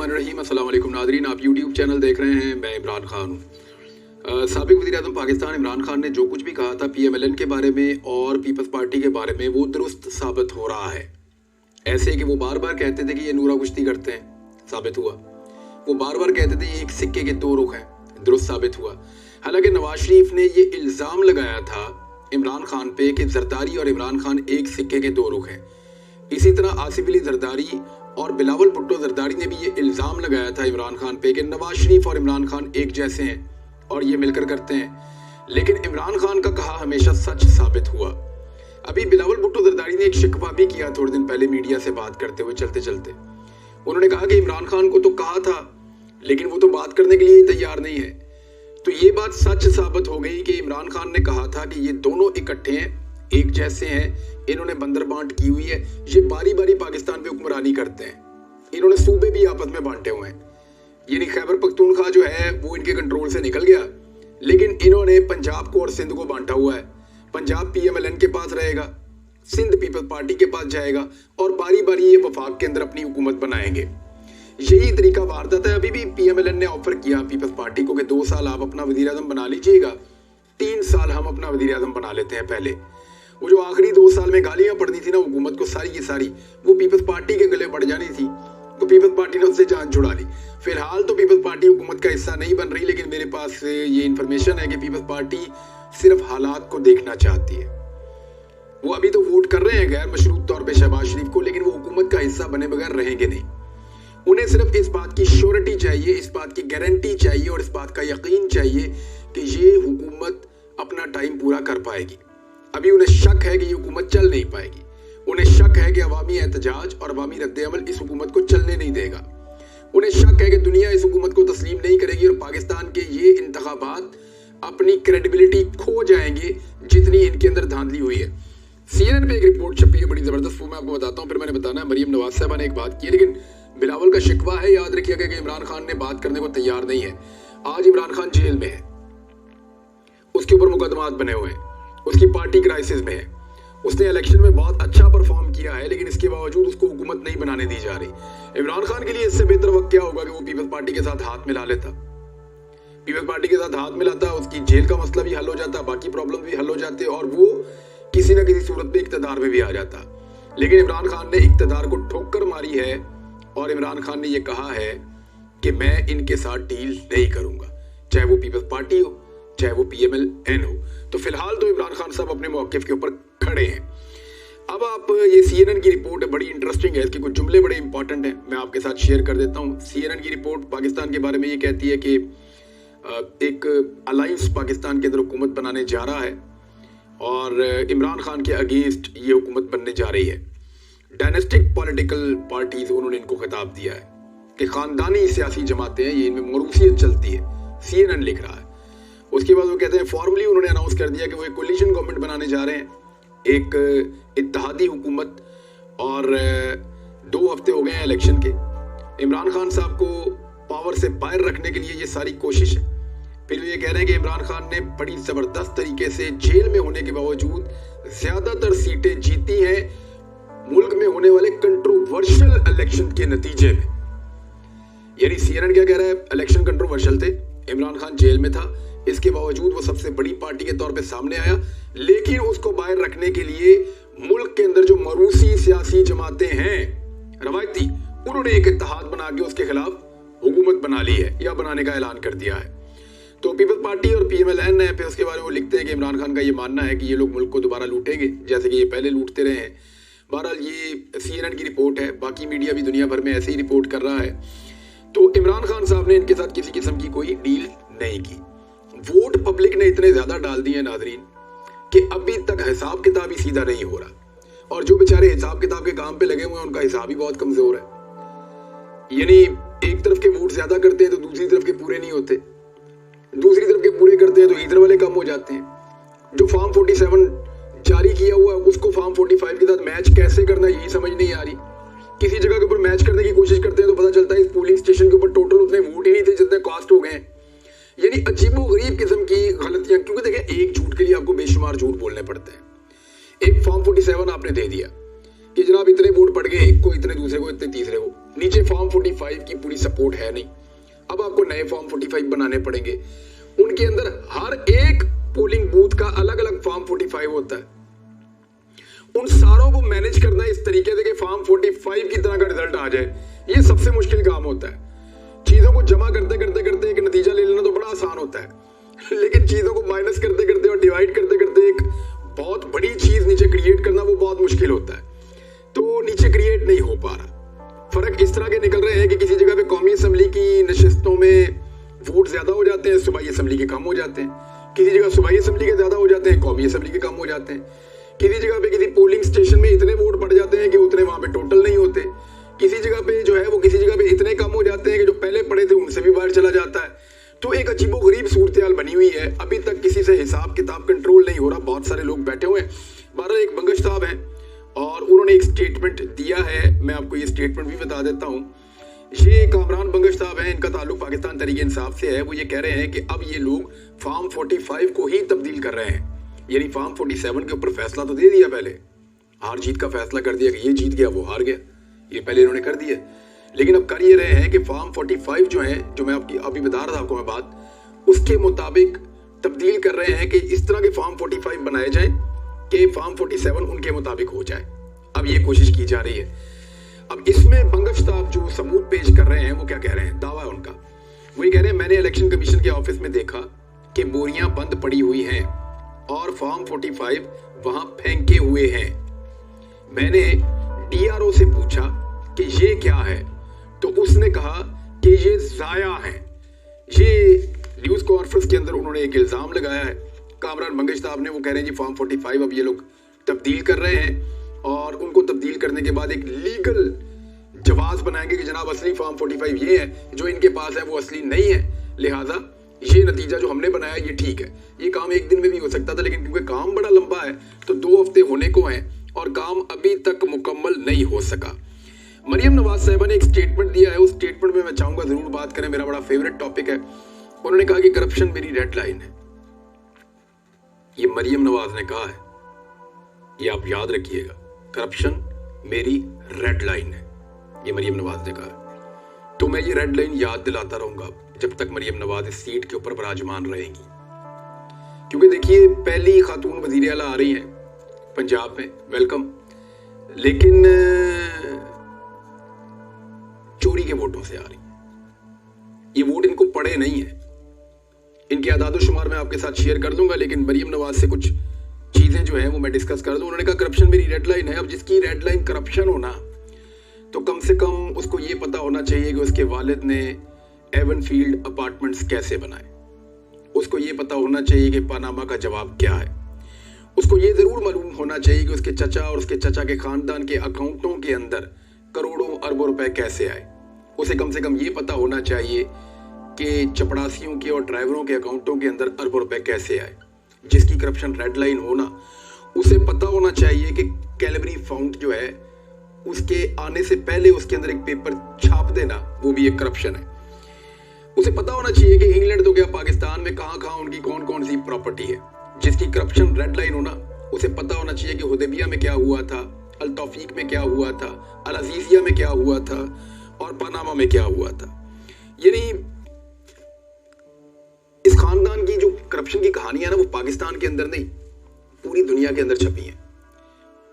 बिस्मिल्लाहिर्रहमानिर्रहीम। अस्सलाम वालेकुम नाज़रीन, आप यूट्यूब चैनल देख रहे हैं। मैं इमरान खान हूँ। साबिक़ वज़ीर-ए-आज़म पाकिस्तान इमरान खान ने जो कुछ भी कहा था PMLN के बारे में और पीपल्स पार्टी के बारे में, वो दुरुस्त साबित हो रहा है। ऐसे कि वो बार बार कहते थे कि ये नूरा कुश्ती करते हैं, साबित हुआ। वो बार बार कहते थे ये एक सिक्के के दो रुख हैं, दुरुस्त साबित हुआ। हालांकि नवाज शरीफ ने ये इल्ज़ाम लगाया था इमरान खान पे कि जरदारी और इमरान खान एक सिक्के के दो रुख हैं। इसी तरह आसिफ अली जरदारी और बिलावल भुट्टो जरदारी ने भी ये इल्ज़ाम लगाया था इमरान खान पे कि नवाज शरीफ और इमरान खान एक जैसे हैं और ये मिलकर करते हैं। लेकिन इमरान खान का कहा हमेशा सच साबित हुआ। अभी बिलावल भुट्टो जरदारी ने एक शिकवा भी किया थोड़े दिन पहले मीडिया से बात करते हुए चलते चलते। उन्होंने कहा कि इमरान खान को तो कहा था लेकिन वो तो बात करने के लिए तैयार नहीं है। तो ये बात सच साबित हो गई कि इमरान खान ने कहा था कि ये दोनों इकट्ठे हैं, एक जैसे हैं, इन्होंने बंदर बांट की हुई है, ये बारी बारी पाकिस्तान पे हुक्मरानी करते हैं, इन्होंने सूबे भी आपस में बांटे हुए हैं। यानी खैबर पख्तूनख्वा जो है वो इनके कंट्रोल से निकल गया, लेकिन इन्होंने पंजाब को और सिंध को बांटा हुआ है। पंजाब PMLN के पास रहेगा, सिंध पीपल्स पार्टी के पास जाएगा और बारी बारी ये वफाक के अंदर अपनी हुकूमत बनाएंगे। यही तरीका वारदात है। अभी भी PMLN ने ऑफर किया पीपल्स पार्टी को कि 2 साल आप अपना वजीर आजम बना लीजिएगा, 3 साल हम अपना वजीर आजम बना लेते हैं। पहले वो जो आखिरी 2 साल में गालियां पड़नी थी ना हुकूमत को, सारी की सारी वो पीपल्स पार्टी के गले पड़ जानी थी, तो पीपल्स पार्टी ने उससे जान छुड़ा ली। फिलहाल तो पीपल्स पार्टी हुकूमत का हिस्सा नहीं बन रही, लेकिन मेरे पास ये इन्फॉर्मेशन है कि पीपल्स पार्टी सिर्फ हालात को देखना चाहती है। वो अभी तो वोट कर रहे हैं गैर मशरूत तौर पर शहबाज शरीफ को, लेकिन वो हुकूमत का हिस्सा बने बगैर रहेंगे नहीं। उन्हें सिर्फ इस बात की श्योरिटी चाहिए, इस बात की गारंटी चाहिए और इस बात का यकीन चाहिए कि ये हुकूमत अपना टाइम पूरा कर पाएगी। अभी उन्हें शक है कि ये हुकूमत चल नहीं पाएगी। उन्हें शक है कि अवामी एहतजाज और अवामी रद्द-ए-अमल इस हुकूमत को चलने नहीं देगा। उन्हें शक है कि दुनिया इस हुकूमत को तस्लीम नहीं करेगी और पाकिस्तान के ये इंतखाबात अपनी क्रेडिबिलिटी खो जाएंगे जितनी इनके अंदर धांधली हुई है। CNN पे एक रिपोर्ट छपी है बड़ी जबरदस्त, वो मैं आपको बताता हूँ, फिर मैंने बताना है। मरीम नवाज साहबा ने एक बात की, लेकिन बिलावल का शिकवा है, याद रखिएगा कि इमरान खान ने बात करने को तैयार नहीं है। आज इमरान खान जेल में है, उसके ऊपर मुकदमात बने हुए हैं, उसकी पार्टी क्राइसिस में है। उसने इलेक्शन में बहुत अच्छा परफॉर्म किया है, लेकिन इसके बावजूद उसको हुकूमत नहीं बनाने दी जा रही। इमरान खान के लिए इससे बेहतर वक्त क्या होगा कि वो पीपल्स पार्टी के साथ हाथ मिला लेता। पीपल्स पार्टी के साथ हाथ मिलाता, उसकी जेल का मसला भी हल हो जाता, बाकी प्रॉब्लम भी हल हो जाते और वो किसी न किसी सूरत में इक्तदार में भी आ जाता। लेकिन इमरान खान ने इक्तदार को ठोकर मारी है और इमरान खान ने यह कहा है कि मैं इनके साथ डील नहीं करूंगा, चाहे वो पीपल्स पार्टी हो चाहे वो PMLN हो। तो फिलहाल तो इमरान खान साहब अपने मौक़िफ़ के ऊपर खड़े हैं। अब आप ये CNN की रिपोर्ट है, बड़ी इंटरेस्टिंग है, इसके कुछ जुमले बड़े इंपॉर्टेंट हैं, मैं आपके साथ शेयर कर देता हूँ। CNN की रिपोर्ट पाकिस्तान के बारे में ये कहती है कि एक अलायंस पाकिस्तान के अंदर हुकूमत बनाने जा रहा है और इमरान खान के अगेंस्ट ये हुकूमत बनने जा रही है। डायनेस्टिक पॉलिटिकल पार्टीज उन्होंने इनको खिताब दिया है कि खानदानी सियासी जमातें हैं, ये इनमें मरूसियत चलती है, CNN लिख रहा है। उसके बाद वो कहते हैं फॉर्मली उन्होंने अनाउंस कर दिया कि वो एक कोलिशन गवर्नमेंट बनाने जा रहे हैं, एक इत्तेहादी हुकूमत। और 2 हफ्ते हो गए हैं इलेक्शन के। इमरान खान साहब को पावर से बाहर रखने के लिए ये सारी कोशिश है। फिर ये कह रहे हैं कि इमरान खान ने बड़ी जबरदस्त तरीके से जेल में होने के बावजूद ज्यादातर सीटें जीती हैं मुल्क में होने वाले कंट्रोवर्शियल इलेक्शन के नतीजे में। यानी CNN क्या कह रहा है, इलेक्शन कंट्रोवर्शियल थे, इमरान खान जेल में था, इसके बावजूद वो सबसे बड़ी पार्टी के तौर पे सामने आया, लेकिन उसको बाहर रखने के लिए मुल्क के अंदर जो मरूसी सियासी जमातें हैं रवायती, उन्होंने एक इत्तेहाद बना के उसके खिलाफ हुकूमत बना ली है या बनाने का ऐलान कर दिया है। तो पीपल्स पार्टी और PMLN है, फिर उसके बारे में वो लिखते हैं कि इमरान खान का ये मानना है कि ये लोग मुल्क को दोबारा लूटेंगे जैसे कि ये पहले लूटते रहे हैं। बहरहाल ये CNN की रिपोर्ट है, बाकी मीडिया भी दुनिया भर में ऐसे ही रिपोर्ट कर रहा है। तो इमरान खान साहब ने इनके साथ किसी किस्म की कोई डील नहीं की। वोट पब्लिक ने इतने ज्यादा डाल दिए नाजरीन कि अभी तक हिसाब किताब ही सीधा नहीं हो रहा, और जो बेचारे हिसाब किताब के काम पे लगे हुए हैं उनका हिसाब ही बहुत कमजोर है। यानी एक तरफ के वोट ज्यादा करते हैं तो दूसरी तरफ के पूरे नहीं होते, दूसरी तरफ के पूरे करते हैं तो इधर वाले कम हो जाते हैं। जो फॉर्म 47 जारी किया हुआ है उसको फॉर्म 45 के साथ मैच कैसे करना यही समझ नहीं आ रही। किसी जगह के ऊपर मैच करने की कोशिश करते हैं तो पता चलता है इस पोलिंग स्टेशन के ऊपर टोटल उतने वोट ही नहीं थे जितने कास्ट हो गए। यानी अजीबोगरीब किस्म की गलतियां, क्योंकि देखें एक झूठ के लिए आपको बेशुमार झूठ बोलने पड़ते हैं। एक फॉर्म 47 आपने दे दिया कि जनाब इतने वोट पड़ गए, एक को इतने, दूसरे को इतने, तीसरे को, नीचे फॉर्म 45 की पूरी सपोर्ट है नहीं। अब आपको नए फॉर्म 45 बनाने पड़ेंगे। उनके अंदर हर एक पोलिंग बूथ का अलग अलग फॉर्म 45 होता है। उन सारों को मैनेज करना इस तरीके से कि फॉर्म 45 की तरह का रिजल्ट आ जाए, ये सबसे मुश्किल काम होता है। चीजों को जमा करते करते करते एक नतीजा ले लेना तो बड़ा आसान होता है, लेकिन चीजों को माइनस करते करते और डिवाइड करते करते एक बहुत बड़ी चीज नीचे क्रिएट करना वो बहुत मुश्किल होता है। तो नीचे क्रिएट नहीं हो पा रहा। फर्क इस तरह के निकल रहे हैं कि किसी जगह पे कौमी असेंबली की नशिस्तों में वोट ज्यादा हो जाते हैं, सूबाई असेंबली के कम हो जाते हैं। किसी जगह सूबाई असेंबली के ज्यादा हो जाते हैं, कौमी असेंबली के कम हो जाते हैं। किसी जगह पे किसी पोलिंग स्टेशन में इतने वोट पड़ जाते हैं कि उतने वहां पे टोटल नहीं होते। किसी जगह पे जो है वो किसी जगह पे इतने कम हो जाते हैं कि जो पहले पड़े थे उनसे भी बाहर चला जाता है। तो एक अजीबोगरीब सूरत हाल बनी हुई है। अभी तक किसी से हिसाब किताब कंट्रोल नहीं हो रहा। बहुत सारे लोग बैठे हुए हैं। बहरहाल एक बंगश साहब हैं और उन्होंने एक स्टेटमेंट दिया है। मैं आपको ये स्टेटमेंट भी बता देता हूँ। ये कामरान बंगश साहब हैं, इनका ताल्लुक पाकिस्तान तहरीक इंसाफ से है। वो ये कह रहे हैं कि अब ये लोग फॉर्म 45 को ही तब्दील कर रहे हैं। यानी फॉर्म 47 के ऊपर फैसला तो दे दिया, पहले हार जीत का फैसला कर दिया कि ये जीत गया वो हार गया, ये पहले इन्होंने कर दिया। लेकिन अब कर ये रहे हैं कि फॉर्म 45 जो है, जो मैं आपकी अभी बता रहा था आपको मैं बात, उसके मुताबिक तब्दील कर रहे हैं कि इस तरह के फॉर्म 45 बनाए जाए कि फॉर्म 47 उनके मुताबिक हो जाए। अब ये कोशिश की जा रही है। अब इसमें बंगश साहब जो सबूत पेश कर रहे हैं वो क्या कह रहे हैं, दावा है उनका। वो ये कह रहे हैं मैंने इलेक्शन कमीशन के ऑफिस में देखा कि बोरियां बंद पड़ी हुई हैं और फॉर्म 45 वहां फेंके हुए हैं। मैंने डीआरओ से पूछा कि ये क्या है, तो उसने कहा कि ये जाया है। ये न्यूज कॉन्फ्रेंस के अंदर उन्होंने एक इल्जाम लगाया है कामरान बंगश साहब ने। वो कह रहे हैं जी फॉर्म 45 अब ये लोग तब्दील कर रहे हैं और उनको तब्दील करने के बाद एक लीगल जवाब बनाएंगे कि जनाब असली फॉर्म 45 ये है, जो इनके पास है वो असली नहीं है, लिहाजा ये नतीजा जो हमने बनाया ये ठीक है। ये काम एक दिन में भी हो सकता था, लेकिन क्योंकि काम बड़ा लंबा है तो 2 हफ्ते होने को हैं और काम अभी तक मुकम्मल नहीं हो सका। मरियम नवाज साहिबा ने एक स्टेटमेंट दिया है। उस स्टेटमेंट में मैं चाहूंगा जरूर बात करें, मेरा बड़ा फेवरेट टॉपिक है। उन्होंने कहा कि करप्शन मेरी रेड लाइन है। ये मरियम नवाज ने कहा है, ये आप याद रखिएगा, करप्शन मेरी रेड लाइन है, ये मरियम नवाज ने कहा। तो मैं ये रेड लाइन याद दिलाता रहूंगा जब तक मरियम नवाज इस सीट के ऊपर विराजमान रहेंगी। क्योंकि देखिए पहली खातून वजीर आला आ रही हैं पंजाब में, वेलकम, लेकिन चोरी के वोटों से आ रही। ये वोट इनको पड़े नहीं है। इनके आदाद शुमार मैं आपके साथ शेयर कर दूंगा, लेकिन मरियम नवाज से कुछ चीजें जो है वो मैं डिस्कस कर दूं। उन्होंने कहा करप्शन मेरी रेड लाइन है। अब जिसकी रेड लाइन करप्शन होना, तो कम से कम उसको ये पता होना चाहिए कि उसके वालिद ने एवनफील्ड अपार्टमेंट्स कैसे बनाए। उसको ये पता होना चाहिए कि पनामा का जवाब क्या है। उसको ये जरूर मालूम होना चाहिए कि उसके चचा और उसके चचा के खानदान के अकाउंटों के अंदर करोड़ों अरबों रुपए कैसे आए। उसे कम से कम ये पता होना चाहिए कि चपड़ासियों के और ड्राइवरों के अकाउंटों के अंदर अरबों रुपए कैसे आए। जिसकी करप्शन रेड लाइन होना, उसे पता होना चाहिए कि कैलवरी फाउंड जो है उसके आने से पहले उसके अंदर एक पेपर छाप देना, वो भी एक करप्शन है। उसे पता होना चाहिए कि इंग्लैंड तो क्या पाकिस्तान में कहां कहां उनकी कौन कौन सी प्रॉपर्टी है। जिसकी करप्शन रेड लाइन होना, उसे पता होना चाहिए कि हुदैबिया में क्या हुआ था, अल तौफीक में क्या हुआ था, अल अजीजिया में क्या हुआ था और पनामा में क्या हुआ था। यानी इस खानदान की जो करप्शन की कहानियां ना, वो पाकिस्तान के अंदर नहीं पूरी दुनिया के अंदर छपी हैं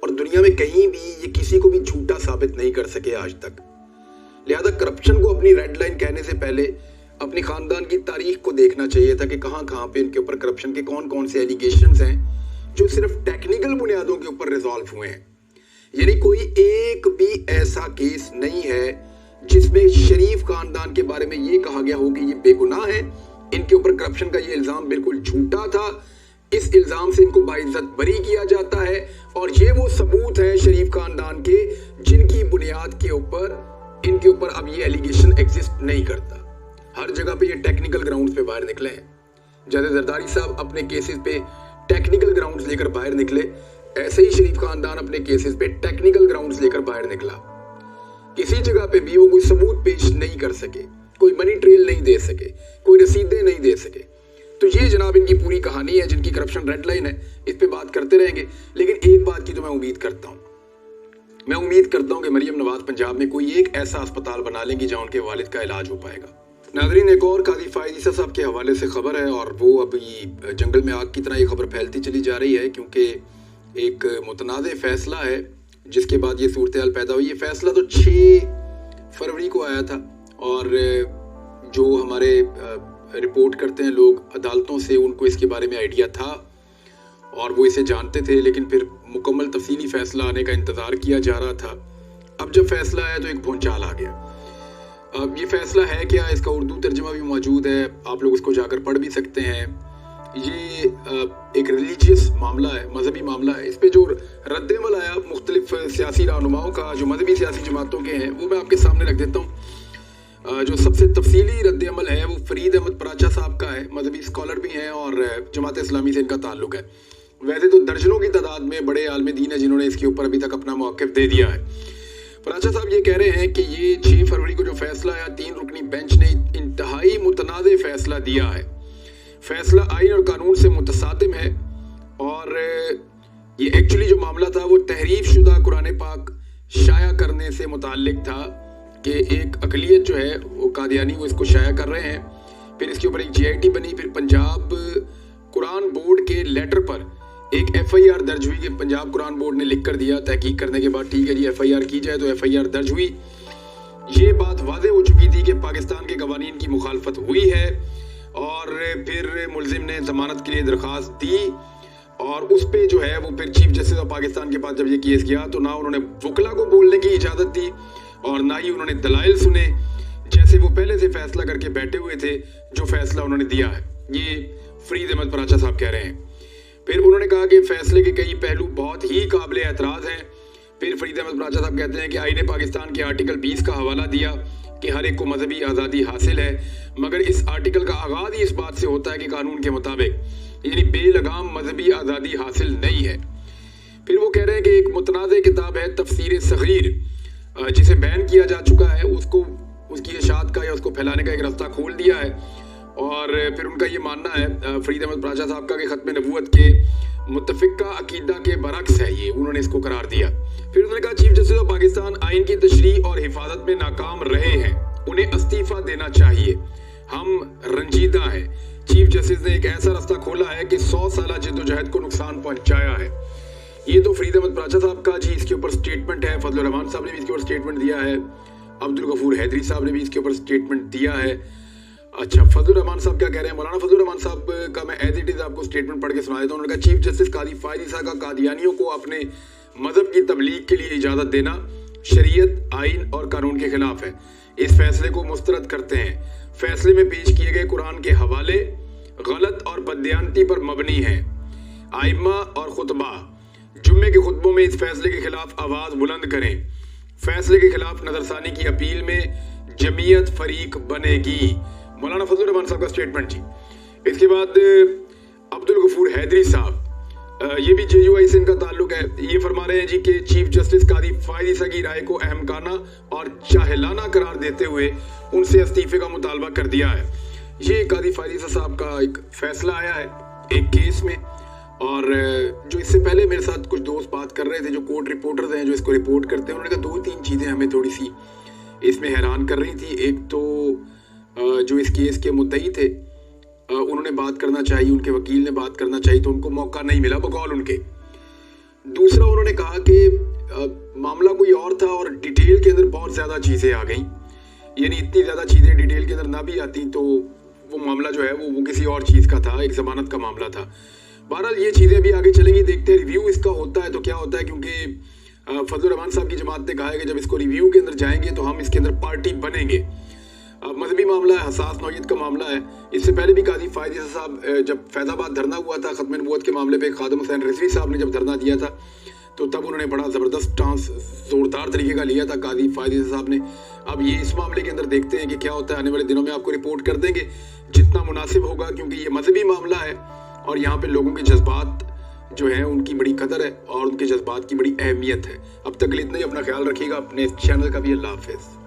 और दुनिया में कहीं भी ये किसी को भी झूठा साबित नहीं कर सके आज तक। लिहाजा करप्शन को अपनी रेड लाइन कहने से पहले अपनी खानदान की तारीख को देखना चाहिए था कि कहां कहां पे इनके ऊपर करप्शन के कौन कौन से एलिगेशंस हैं जो सिर्फ टेक्निकल बुनियादों के ऊपर रिजॉल्व हुए हैं। यानी कोई एक भी ऐसा केस नहीं है जिसमें शरीफ खानदान के बारे में ये कहा गया हो कि ये बेगुनाह है, इनके ऊपर करप्शन का ये इल्जाम बिल्कुल झूठा था, इस इल्जाम से इनको बाइज्जत बरी किया जाता है और ये वो सबूत है शरीफ खानदान के जिनकी बुनियाद के ऊपर इनके ऊपर अब ये एलिगेशन एग्जिस्ट नहीं करता। हर जगह पे ये टेक्निकल ग्राउंड्स पे बाहर निकले हैं। जैसे जरदारी साहब अपने केसेस पे टेक्निकल ग्राउंड्स लेकर बाहर निकले, ऐसे ही शरीफ खानदान अपने केसेस पे टेक्निकल ग्राउंड्स लेकर बाहर निकला। किसी जगह पे भी वो कोई सबूत पेश नहीं कर सके, कोई मनी ट्रेल नहीं दे सके, कोई रसीदें नहीं दे सके। तो ये जनाब इनकी पूरी कहानी है जिनकी करप्शन रेड लाइन है। इस पे बात करते रहेंगे, लेकिन एक बात की तो मैं उम्मीद करता हूं मैं उम्मीद करता हूं कि मरियम नवाज पंजाब में कोई एक ऐसा अस्पताल बना लेंगी जहां उनके वालिद का इलाज हो पाएगा। नाजरीन, एक और काजी फायद ईसा साहब के हवाले से खबर है और वो अभी जंगल में आग की तरह ये खबर फैलती चली जा रही है, क्योंकि एक मुतनाज़ फैसला है जिसके बाद ये सूरत हाल पैदा हुई। ये फैसला तो 6 फरवरी को आया था और जो हमारे रिपोर्ट करते हैं लोग अदालतों से, उनको इसके बारे में आइडिया था और वो इसे जानते थे, लेकिन फिर मुकम्मल तफसीली फैसला आने का इंतज़ार किया जा रहा था। अब जब फैसला आया तो एक भूचाल आ गया। अब ये फैसला है क्या, इसका उर्दू तर्जुमा भी मौजूद है, आप लोग उसको जाकर पढ़ भी सकते हैं। ये एक रिलीजियस मामला है, मजहबी मामला है। इस पर जो रद्द-ए-अमल आया मुख्तलिफ सियासी रहनुमाओं का, जो मजहबी सियासी जमातों के हैं, वो मैं आपके सामने रख देता हूँ। जो सबसे तफसीली रद्द-ए-अमल है वो फरीद अहमद पराचा साहब का है, मजहबी स्कॉलर भी हैं और जमात इस्लामी से इनका ताल्लुक है। वैसे तो दर्जनों की तादाद में बड़े आलिम दीन है जिन्होंने इसके ऊपर अभी तक अपना मौक़िफ़ दे दिया है। पराचा साहब ये कह रहे हैं कि ये 6 फरवरी को जो फैसला आया, 3 रुकनी बेंच ने इंतहाई मुतनाज़ फैसला दिया है। फैसला आइन और कानून से मुतसातिम है और ये एक्चुअली जो मामला था वो तहरीफ शुदा कुरान पाक शाया करने से मुताल्लिक था कि एक अक़लियत जो है वो कादियानी वो इसको शाया कर रहे हैं। फिर इसके ऊपर एक GIT बनी, फिर पंजाब कुरान बोर्ड के लेटर पर एक FIR दर्ज हुई कि पंजाब कुरान बोर्ड ने लिख कर दिया तहकीक करने के बाद, ठीक है जी FIR की जाए, तो FIR दर्ज हुई। ये बात वाज़ेह हो चुकी थी कि पाकिस्तान के कवानीन की मुखालफत हुई है और फिर मुलजिम ने जमानत के लिए दरख्वास्त दी और उस पर जो है वो फिर चीफ जस्टिस ऑफ पाकिस्तान के पास जब ये केस गया तो ना उन्होंने वकला को बोलने की इजाज़त दी और ना ही उन्होंने दलाइल सुने, जैसे वो पहले से फैसला करके बैठे हुए थे जो फैसला उन्होंने दिया है। ये फरीद अहमद पराचा साहब कह रहे हैं। फिर उन्होंने कहा कि फैसले के कई पहलू बहुत ही काबिल एतराज़ हैं। फिर फरीद अहमद पराचा साहब कहते हैं कि आईन पाकिस्तान के आर्टिकल 20 का हवाला दिया कि हर एक को मजहबी आज़ादी हासिल है, मगर इस आर्टिकल का आगाज़ ही इस बात से होता है कि कानून के मुताबिक, यानी बेलगाम मजहबी आज़ादी हासिल नहीं है। फिर वो कह रहे हैं कि एक मुतनाज़ किताब है तफसीर सगीर, जिसे बैन किया जा चुका है, उसको उसकी इशाअत का या उसको फैलाने का एक रास्ता खोल दिया है। और फिर उनका ये मानना है फरीद अहमद पराचा साहब का कि ख़त्म नबूवत के मुतफ़िक़ा अकीदा के बरक्स है, ये उन्होंने इसको करार दिया। फिर उन्होंने कहा चीफ जस्टिस ऑफ पाकिस्तान आइन की तशरीह और हिफाजत में नाकाम रहे हैं, उन्हें इस्तीफ़ा देना चाहिए, हम रंजीदा हैं। चीफ जस्टिस ने एक ऐसा रास्ता खोला है कि 100 साल जद्दोजहद को नुकसान पहुंचाया है। ये तो फरीद अहमद पराचा साहब का जी इसके ऊपर स्टेटमेंट है। फजलुर रहमान साहब ने भी इसके ऊपर स्टेटमेंट दिया है, अब्दुल गफूर हैदरी साहब ने भी इसके ऊपर स्टेटमेंट दिया है। अच्छा, फजलुर रहमान साहब क्या कह रहे हैं? मौलाना फजलुर रहमान साहब का मैं एज इट इज़ आपको स्टेटमेंट पढ़ के सुना देता हूँ। उन्होंने कहा चीफ जस्टिस कादी फायद ईसा का कादियानियों को अपने मजहब की तबलीग के लिए इजाज़त देना शरीयत, आइन और कानून के खिलाफ है। इस फैसले को मुस्तरद करते हैं। फैसले में पेश किए गए कुरान के हवाले गलत और बददियानती पर मबनी हैं। आइम्मा और खुतबा जुम्मे के खुतबों में इस फैसले के खिलाफ आवाज़ बुलंद करें। फैसले के खिलाफ नजरसानी की अपील में जमीयत फरीक बनेगी। मौलाना फजलुर रहमान साहब का स्टेटमेंट जी। इसके बाद अब्दुल गफूर हैदरी साहब, ये भी JUI से इनका ताल्लुक है। ये फरमा रहे हैं जी कि चीफ जस्टिस कादी फायद ईसा की राय को अहमकाना और जाहिलाना करार देते हुए उनसे इस्तीफे का मुतालबा कर दिया है। ये कादी फायद ईसा साहब का एक फैसला आया है एक केस में, और जो इससे पहले मेरे साथ कुछ दोस्त बात कर रहे थे जो कोर्ट रिपोर्टर्स हैं जो इसको रिपोर्ट करते हैं, उन्होंने कहा 2-3 चीज़ें हमें थोड़ी सी इसमें हैरान कर रही थी। एक तो जो इस केस के मुद्दई थे उन्होंने बात करना चाहिए, उनके वकील ने बात करना चाहिए, तो उनको मौका नहीं मिला बकौल उनके। दूसरा, उन्होंने कहा कि मामला कोई और था और डिटेल के अंदर बहुत ज़्यादा चीज़ें आ गई, यानी इतनी ज़्यादा चीज़ें डिटेल के अंदर ना भी आती तो वो मामला जो है वो किसी और चीज़ का था, एक ज़मानत का मामला था। बहरहाल ये चीज़ें भी आगे चलेंगी, देखते हैं रिव्यू इसका होता है तो क्या होता है, क्योंकि फजलुर रहमान साहब की जमात ने कहा है कि जब इसको रिव्यू के अंदर जाएंगे तो हम इसके अंदर पार्टी बनेंगे। मजहबी मामला है, हसास नौयत का मामला है। इससे पहले भी कादी फायद ईसा साहब जब फैजाबाद धरना हुआ था ख़त्म नबूवत के मामले पे, खादिम हुसैन रिजवी साहब ने जब धरना दिया था तो तब उन्होंने बड़ा ज़बरदस्त स्टांस ज़ोरदार तरीके का लिया था कादी फायद ईसा साहब ने। अब ये इस मामले के अंदर देखते हैं कि क्या होता है, आने वाले दिनों में आपको रिपोर्ट कर देंगे जितना मुनासिब होगा, क्योंकि ये मजहबी मामला है और यहाँ पे लोगों के जज्बात जो है उनकी बड़ी कदर है और उनके जज्बात की बड़ी अहमियत है। अब तक इतना ही, अपना ख्याल रखिएगा, अपने चैनल का भी। अल्लाह हाफ़िज़।